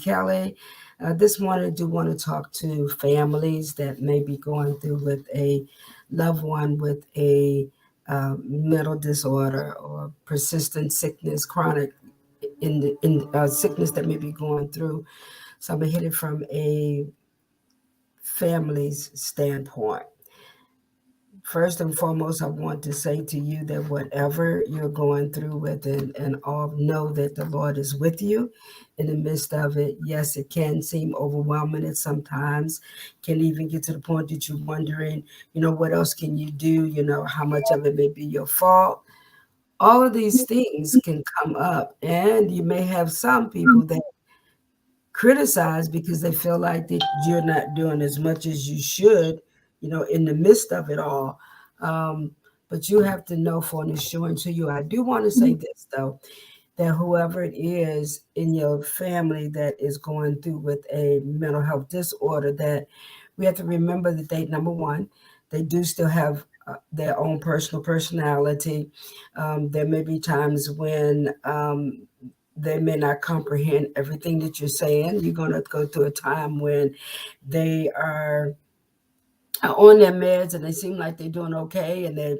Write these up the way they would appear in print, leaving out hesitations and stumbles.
Kelly. This morning, I do want to talk to families that may be going through with a loved one with a mental disorder or persistent sickness, chronic in sickness that may be going through. So I'm gonna hit it from a family's standpoint. First and foremost, I want to say to you that whatever you're going through with and all, know that the Lord is with you in the midst of it. Yes, it can seem overwhelming at sometimes, can even get to the point that you're wondering, what else can you do? How much of it may be your fault. All of these things can come up, and you may have some people that criticize because they feel like that you're not doing as much as you should, in the midst of it all. Um, but you have to know for an assurance to you. I do want to say this though, that whoever it is in your family that is going through with a mental health disorder, that we have to remember that they, number one, they do still have their own personal personality. There may be times when they may not comprehend everything that you're saying. You're going to go through a time when they are on their meds and they seem like they're doing okay and they're,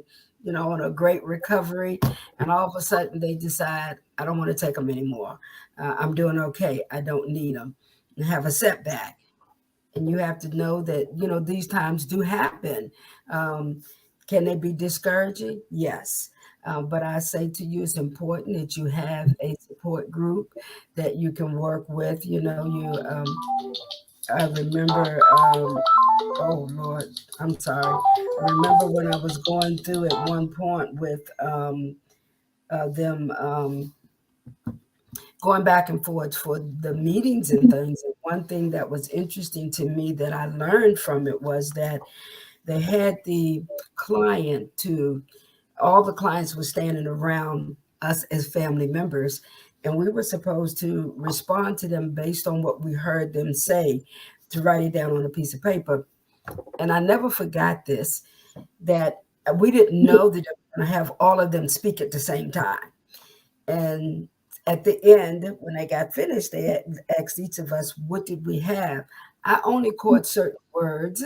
on a great recovery. And all of a sudden they decide, I don't want to take them anymore. I'm doing okay. I don't need them. And have a setback. And you have to know that, these times do happen. Um, can they be discouraging? Yes. But I say to you, it's important that you have a support group that you can work with. I remember, oh Lord, I'm sorry. I remember when I was going through at one point with them going back and forth for the meetings and things. And one thing that was interesting to me that I learned from it was that they had the client to, all the clients were standing around us as family members, and we were supposed to respond to them based on what we heard them say, to write it down on a piece of paper. And I never forgot this, that we didn't know that they were going to have all of them speak at the same time. And at the end, when they got finished, they asked each of us, what did we have? I only caught certain words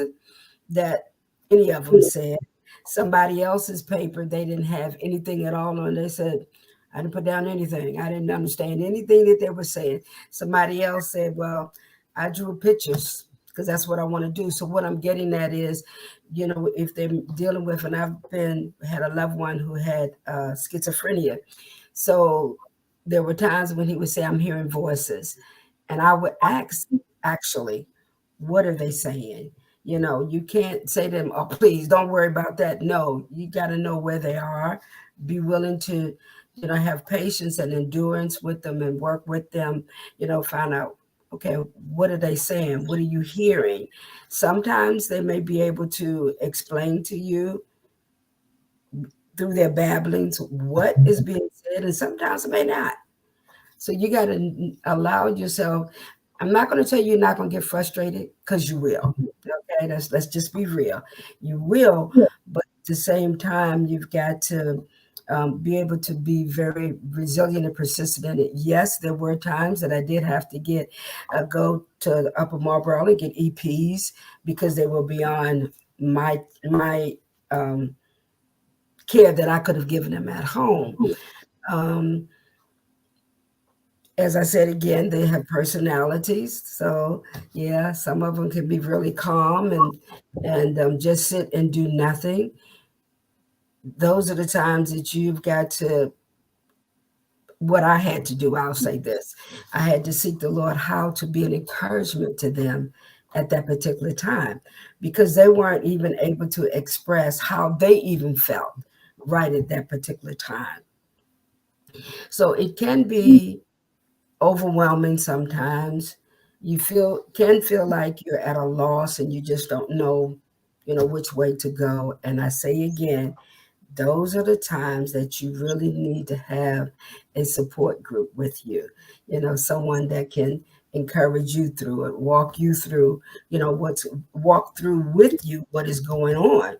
that any of them said. Somebody else's paper, they didn't have anything at all on. They said, I didn't put down anything. I didn't understand anything that they were saying. Somebody else said, well, I drew pictures because that's what I want to do. So what I'm getting at is, if they're dealing with, and I've been had a loved one who had schizophrenia. So there were times when he would say, I'm hearing voices. And I would ask, actually, what are they saying? You can't say to them, oh, please don't worry about that. No, you got to know where they are, be willing to, have patience and endurance with them and work with them, find out, okay, what are they saying? What are you hearing? Sometimes they may be able to explain to you through their babblings what is being said, and sometimes it may not. So you got to allow yourself. I'm not going to tell you you're not going to get frustrated, because you will. Okay, let's just be real. You will, but at the same time, you've got to be able to be very resilient and persistent in it. Yes, there were times that I did have to go to the Upper Marlboro and get EPs because they were beyond my um, care that I could have given them at home. Um, as I said again, they have personalities. So yeah, some of them can be really calm and just sit and do nothing. Those are the times that you've got to. What I had to do, I'll say this: I had to seek the Lord how to be an encouragement to them at that particular time, because they weren't even able to express how they even felt right at that particular time. So it can be overwhelming sometimes. You can feel like you're at a loss and you just don't know, which way to go. And I say again, those are the times that you really need to have a support group with you. Someone that can encourage you through it, walk you through, what's walk through with you what is going on.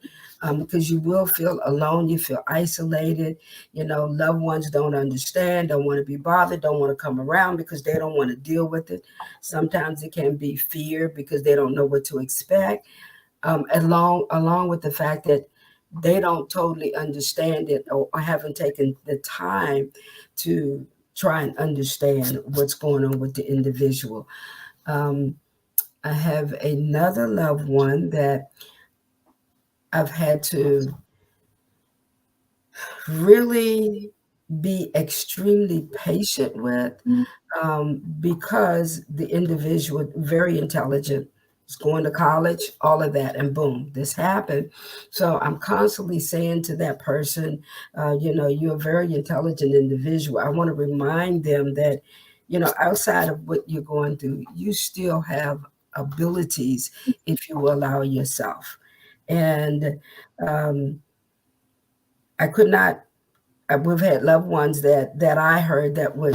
Because you will feel alone, you feel isolated, loved ones don't understand, don't want to be bothered, don't want to come around because they don't want to deal with it. Sometimes it can be fear because they don't know what to expect, along with the fact that they don't totally understand it, or haven't taken the time to try and understand what's going on with the individual. Um, I have another loved one that I've had to really be extremely patient with, because the individual, very intelligent, is going to college, all of that, and boom, this happened. So I'm constantly saying to that person, you're a very intelligent individual. I want to remind them that, outside of what you're going through, you still have abilities if you allow yourself. And um, I could not we've had loved ones that I heard that were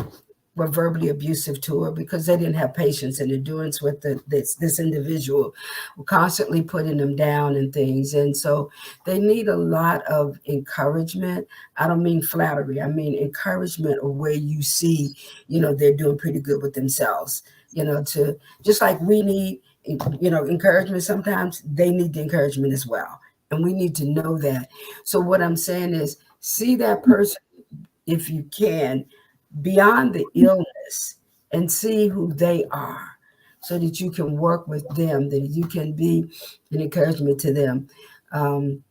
verbally abusive to her because they didn't have patience and endurance with this individual, were constantly putting them down and things. And so they need a lot of encouragement. I don't mean flattery. I mean encouragement of where you see, they're doing pretty good with themselves. To just like we need, encouragement. Sometimes they need the encouragement as well, and we need to know that. So what I'm saying is, see that person, if you can, beyond the illness, and see who they are so that you can work with them, that you can be an encouragement to them. Um,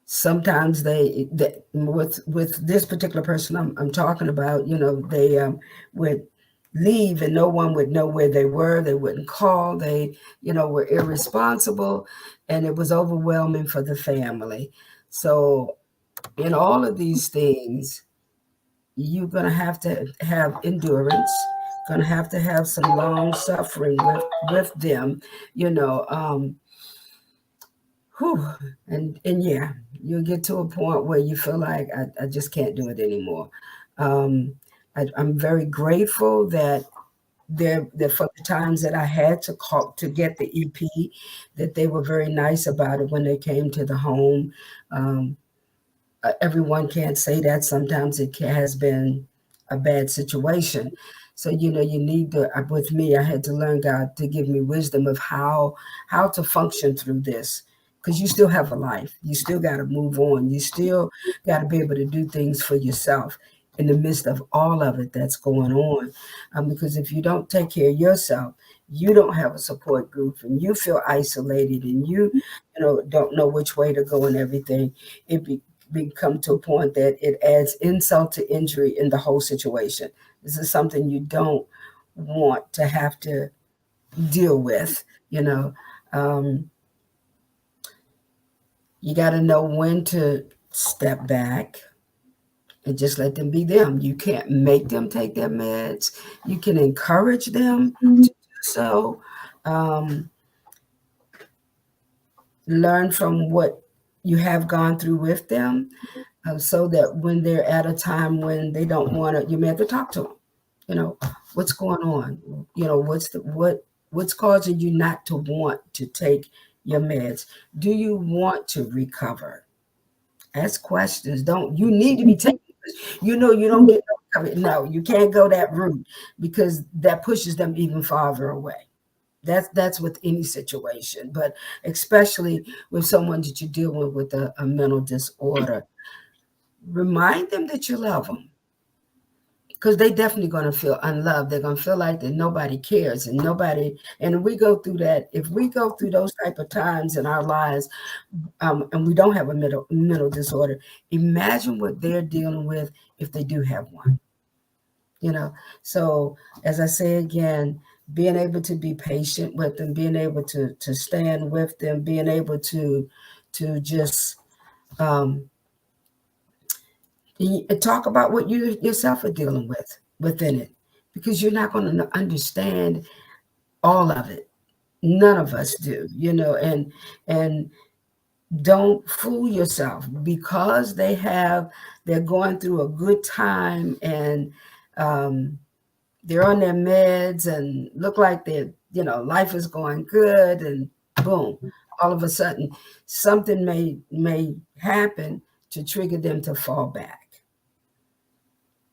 Sometimes they with this particular person I'm talking about, they would leave and no one would know where they were. They wouldn't call. They, were irresponsible, and it was overwhelming for the family. So in all of these things, you're going to have endurance, going to have some long suffering with them, you know. Whew, and yeah, you'll get to a point where you feel like I just can't do it anymore. Um, I'm very grateful that for the times that I had to call to get the EP, that they were very nice about it when they came to the home. Um, Everyone can't say that. Sometimes has been a bad situation. So you need to. With me, I had to learn God to give me wisdom of how to function through this, because you still have a life. You still got to move on. You still got to be able to do things for yourself in the midst of all of it that's going on. Because if you don't take care of yourself, you don't have a support group, and you feel isolated, and you don't know which way to go and everything. It become to a point that it adds insult to injury in the whole situation. This is something you don't want to have to deal with. You know, um, you got to know when to step back and just let them be them. You can't make them take their meds. You can encourage them to do so. Um, Learn from what you have gone through with them, so that when they're at a time when they don't want to, you may have to talk to them. What's going on? What's causing you not to want to take your meds? Do you want to recover? Ask questions. Don't you need to be taking? You don't get no recovery. No, you can't go that route, because that pushes them even farther away. That's with any situation, but especially with someone that you're dealing with a mental disorder. Remind them that you love them, because they definitely going to feel unloved. They're going to feel like that nobody cares, and if we go through that, if we go through those type of times in our lives, and we don't have a mental disorder, imagine what they're dealing with if they do have one. you know so as I say again, being able to be patient with them, being able to stand with them, being able to just um talk about what you yourself are dealing with within it, because you're not going to understand all of it. None of us do. And don't fool yourself because they're going through a good time, and um they're on their meds and look like life is going good, and boom, all of a sudden something may happen to trigger them to fall back.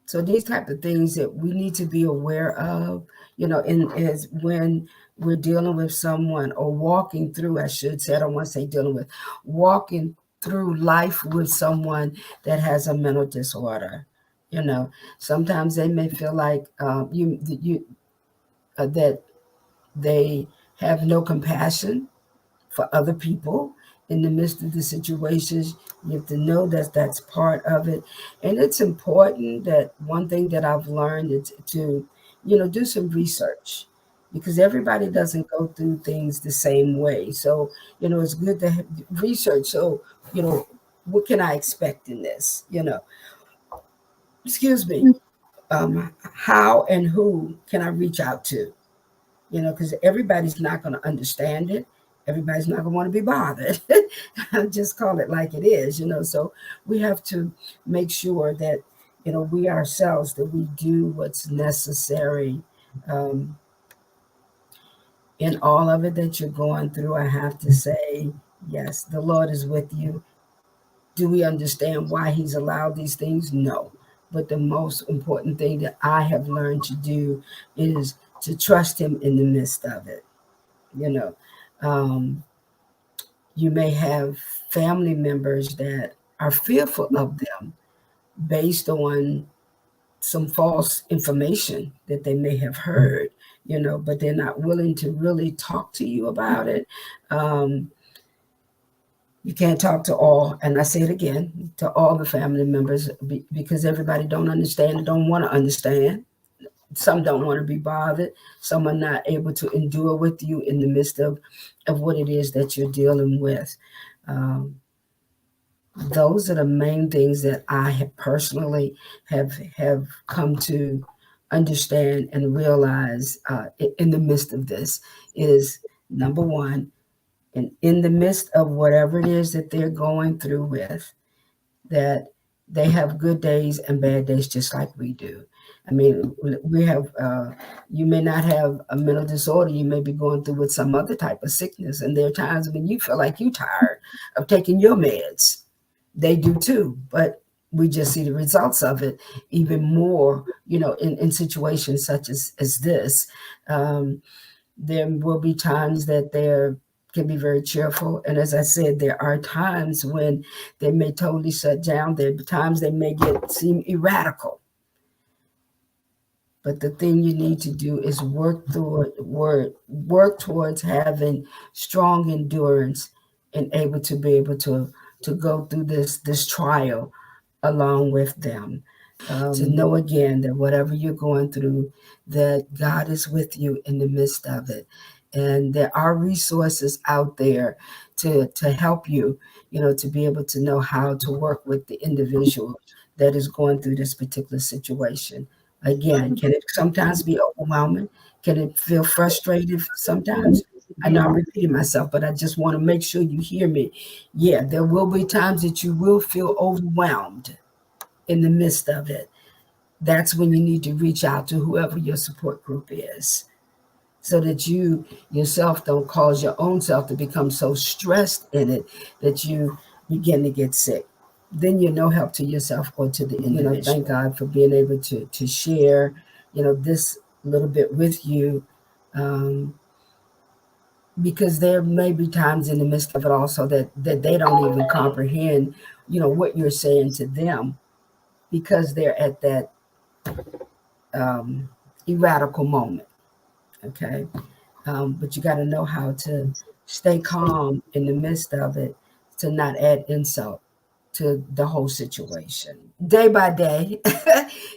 So these type of things that we need to be aware of, in as when we're dealing with someone, or walking through, I should say, I don't want to say dealing with, walking through life with someone that has a mental disorder. You know, sometimes they may feel like that they have no compassion for other people in the midst of the situations. You have to know that that's part of it. And it's important that one thing that I've learned is to, do some research, because everybody doesn't go through things the same way. So, it's good to have research. So, you know, what can I expect in this? Excuse me. How and who can I reach out to? Because everybody's not going to understand it. Everybody's not going to want to be bothered. I just call it like it is. So we have to make sure that, we ourselves, that we do what's necessary um, in all of it that you're going through. I have to say, yes, the Lord is with you. Do we understand why He's allowed these things? No. But the most important thing that I have learned to do is to trust Him in the midst of it. you know um, you may have family members that are fearful of them based on some false information that they may have heard, but they're not willing to really talk to you about it. um, you can't talk to all, and I say it again, to all the family members, because everybody don't understand and don't want to understand. Some don't want to be bothered. Some are not able to endure with you in the midst of what it is that you're dealing with. Um, those are the main things that I have personally have come to understand and realize in the midst of this is, number one, and in the midst of whatever it is that they're going through with, that they have good days and bad days just like we do. I mean, we have, you may not have a mental disorder. You may be going through with some other type of sickness. And there are times when you feel like you're tired of taking your meds. They do too. But we just see the results of it even more, in situations such as this. Um, there will be times that there can be very cheerful. And as I said, there are times when they may totally shut down. There are times they may seem erratical. But the thing you need to do is work towards having strong endurance and able to go through this trial along with them. To know again that whatever you're going through, that God is with you in the midst of it. And there are resources out there to help you, to be able to know how to work with the individual that is going through this particular situation. Again, can it sometimes be overwhelming? Can it feel frustrated sometimes? I know I'm repeating myself, but I just want to make sure you hear me. Yeah, there will be times that you will feel overwhelmed in the midst of it. That's when you need to reach out to whoever your support group is, so that you yourself don't cause your own self to become so stressed in it that you begin to get sick. Then you're no help to yourself or to the individual. Thank God for being able to share, this little bit with you. Um, because there may be times in the midst of it also that they don't even comprehend, what you're saying to them, because they're at that um, erratical moment. Okay. But you got to know how to stay calm in the midst of it, to not add insult to the whole situation. Day by day,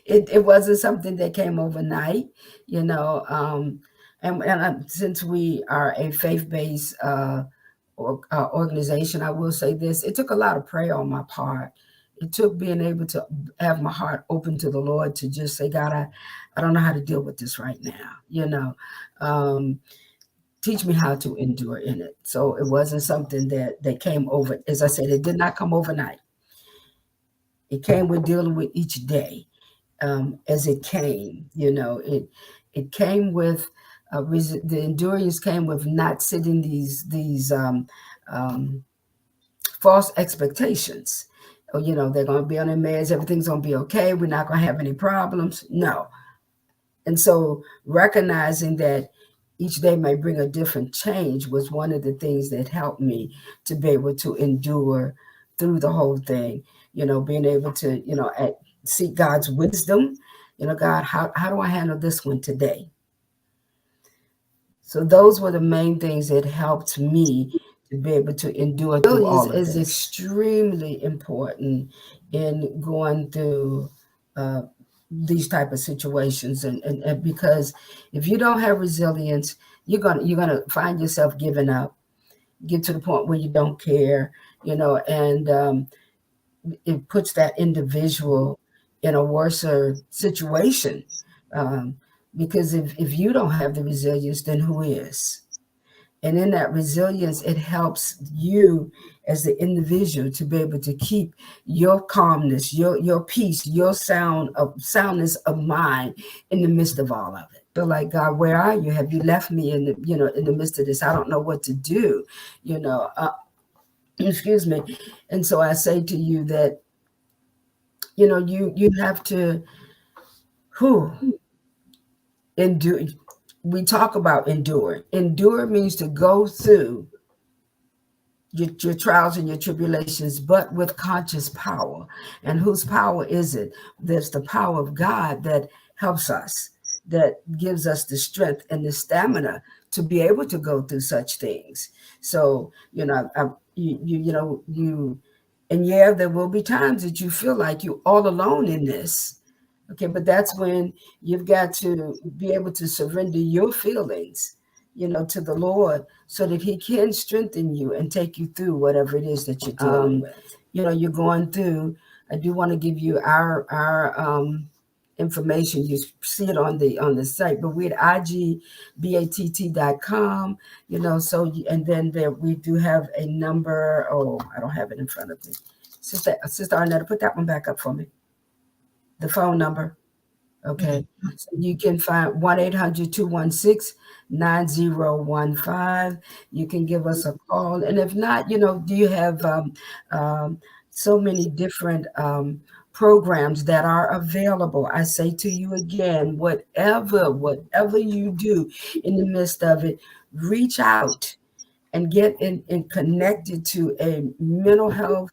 it wasn't something that came overnight, you know. And since we are a faith based organization, I will say this: it took a lot of prayer on my part. It took being able to have my heart open to the Lord, to just say, God, I don't know how to deal with this right now. Um, Teach me how to endure in it. So it wasn't something that came over. As I said, it did not come overnight. It came with dealing with each day. as it came. It came with the endurance came with not sitting these um, false expectations. Oh, they're going to be on their meds. Everything's going to be okay. We're not going to have any problems. No. And so recognizing that each day may bring a different change was one of the things that helped me to be able to endure through the whole thing. Being able to, seek God's wisdom. God, how do I handle this one today? So those were the main things that helped me to be able to endure through all of this. Is extremely important in going through uh, these type of situations, and because if you don't have resilience, you're gonna find yourself giving up, get to the point where you don't care, and it puts that individual in a worse situation. Um, because if you don't have the resilience, then who is? And in that resilience, it helps you as the individual to be able to keep your calmness, your peace, your soundness of mind in the midst of all of it. Feel like, God, where are you? Have you left me in the midst of this? I don't know what to do. You know, excuse me. And so I say to you that you have to who endure. We talk about endure. Endure means to go through your trials and your tribulations, but with conscious power. And whose power is it? There's the power of God that helps us, that gives us the strength and the stamina to be able to go through such things. So, and yeah, there will be times that you feel like you're all alone in this. Okay, but that's when you've got to be able to surrender your feelings, to the Lord so that He can strengthen you and take you through whatever it is that you're dealing with. You're going through. I do want to give you our information. You see it on the site, but we're at igbatt.com, and then there we do have a number. Oh, I don't have it in front of me. Sister Arnetta, put that one back up for me. The phone number. Okay. So you can find 1-800-216-9015. You can give us a call. And if not, do you have so many different programs that are available? I say to you again, whatever you do in the midst of it, reach out and get in connected to a mental health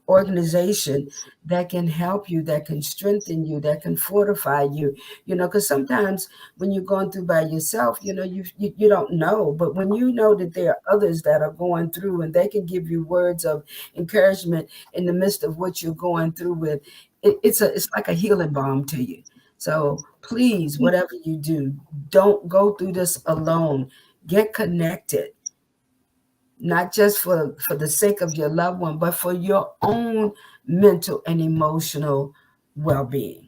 organization that can help you, that can strengthen you, that can fortify you. Because sometimes when you're going through by yourself, you don't know. But when you know that there are others that are going through and they can give you words of encouragement in the midst of what you're going through with, it's like a healing balm to you. So please, whatever you do, don't go through this alone. Get connected, not just for the sake of your loved one, but for your own mental and emotional well-being.